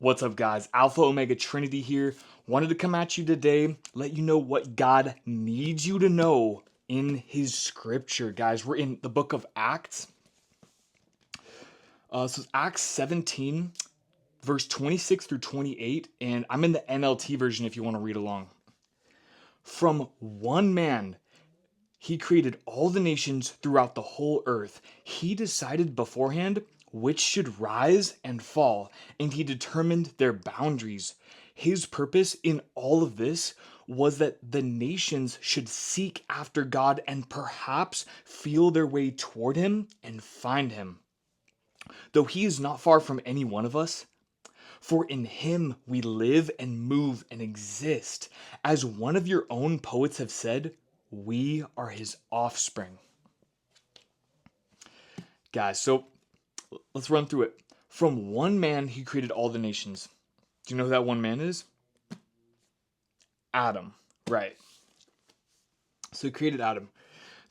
What's up, guys? Alpha Omega Trinity here. Wanted to come at you today, let you know what God needs you to know in His Scripture, guys. We're in the book of Acts. So it's Acts 17, verse 26 through 28, and I'm in the NLT version if you want to read along. From one man, He created all the nations throughout the whole earth. He decided beforehand which should rise and fall, and He determined their boundaries. His purpose in all of this was that the nations should seek after God and perhaps feel their way toward Him and find Him. Though He is not far from any one of us, for in Him we live and move and exist. As one of your own poets have said, we are His offspring. Guys, so let's run through it. From one man, He created all the nations. Do you know who that one man is? Adam, right. So He created Adam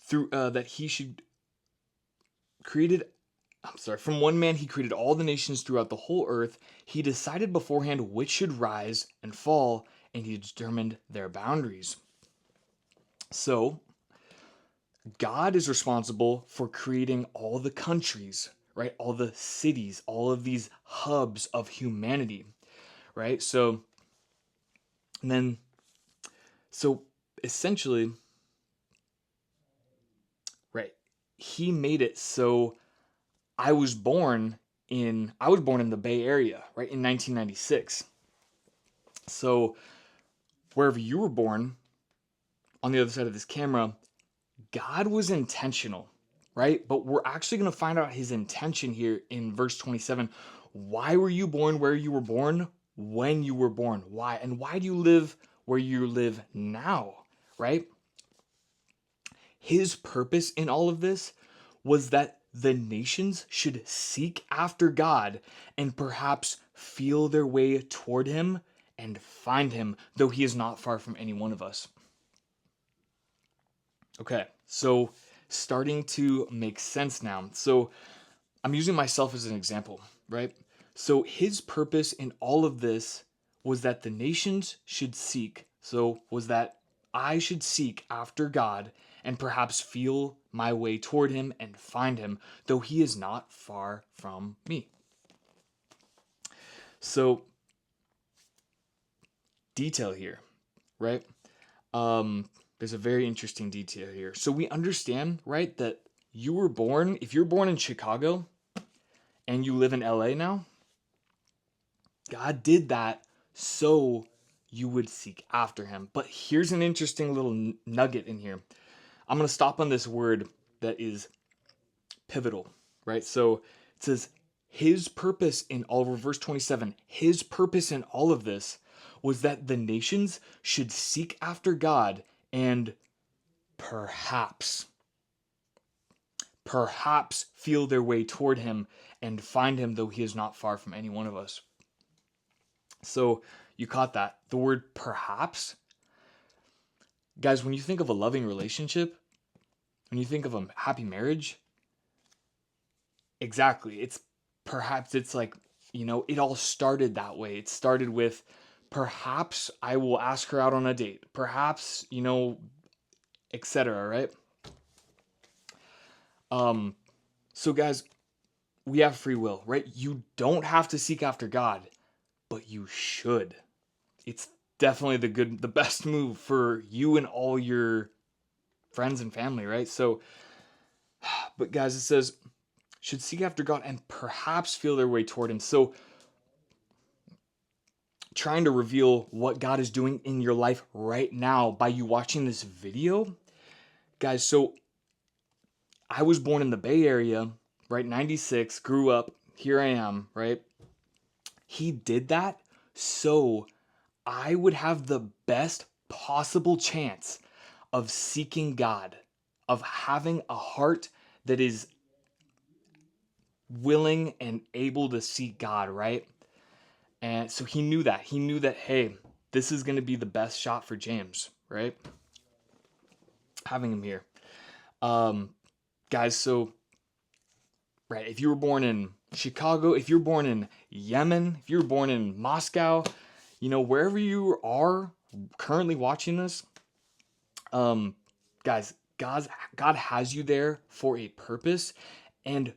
through that He should created from one man He created all the nations throughout the whole earth. He decided beforehand which should rise and fall, and He determined their boundaries. So God is responsible for creating all the countries, right? All the cities, all of these hubs of humanity, right? So essentially, right, He made it so I was born in the Bay Area, right, in 1996. So wherever you were born, on the other side of this camera, God was intentional, right? But we're actually going to find out His intention here in verse 27. Why were you born where you were born, when you were born? Why? And why do you live where you live now, right? His purpose in all of this was that the nations should seek after God and perhaps feel their way toward Him and find Him, though He is not far from any one of us. Okay, so starting to make sense now. So I'm using myself as an example, right? So His purpose in all of this was that the nations should seek. So was that I should seek after God and perhaps feel my way toward Him and find Him, though He is not far from me. So detail here, right? There's a very interesting detail here. So we understand, right, that if you're born in Chicago and you live in LA now, God did that so you would seek after Him. But here's an interesting little nugget in here. I'm going to stop on this word that is pivotal, right? So it says, His purpose in all of verse 27, His purpose in all of this was that the nations should seek after God and perhaps feel their way toward Him and find Him, though He is not far from any one of us. So you caught that. The word perhaps. Guys, when you think of a loving relationship, when you think of a happy marriage, exactly. It's like, it all started that way. It started with perhaps I will ask her out on a date. Perhaps, etc., right? So guys, we have free will, right? You don't have to seek after God, but you should. It's definitely the best move for you and all your friends and family, right? So, but guys, it says, should seek after God and perhaps feel their way toward Him. So, trying to reveal what God is doing in your life right now by you watching this video, guys. So, I was born in the Bay Area, right? 96, grew up, here I am, right? He did that so I would have the best possible chance of seeking God, of having a heart that is willing and able to seek God, right? And so He knew that. He knew that, hey, this is going to be the best shot for James, right? Having him here. Guys, so, right, if you were born in Chicago, if you're born in Yemen, if you're born in Moscow, wherever you are currently watching this, guys, God has you there for a purpose, and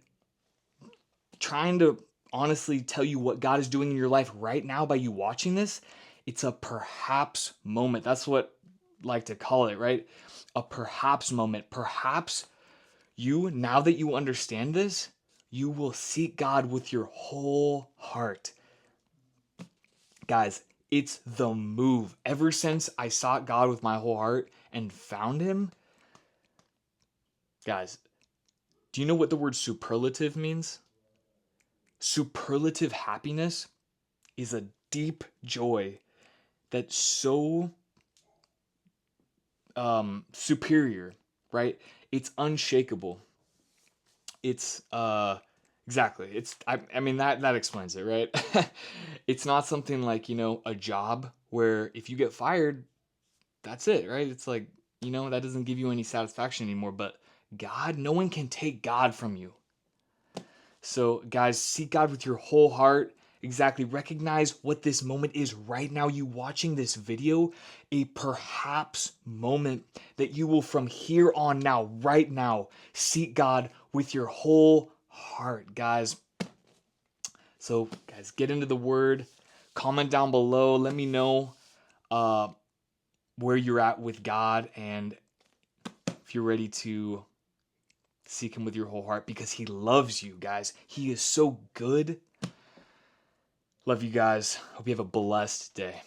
trying to honestly tell you what God is doing in your life right now by you watching this, it's a perhaps moment. That's what I like to call it, right? A perhaps moment. Perhaps now that you understand this, you will seek God with your whole heart. Guys, it's the move. Ever since I sought God with my whole heart and found him, guys, do you know what the word superlative means? Superlative happiness is a deep joy that's so superior, right? It's unshakable. It's exactly. I mean that explains it, right? It's not something like, a job where if you get fired, that's it, right? It's like, that doesn't give you any satisfaction anymore, but God, no one can take God from you. So, guys, seek God with your whole heart. Exactly. Recognize what this moment is right now. You watching this video, a perhaps moment that you will from here on now, right now, seek God with your whole heart, guys. So, guys, get into the word. Comment down below. Let me know where you're at with God and if you're ready to seek him with your whole heart, because he loves you, guys. He is so good. Love you guys. Hope you have a blessed day.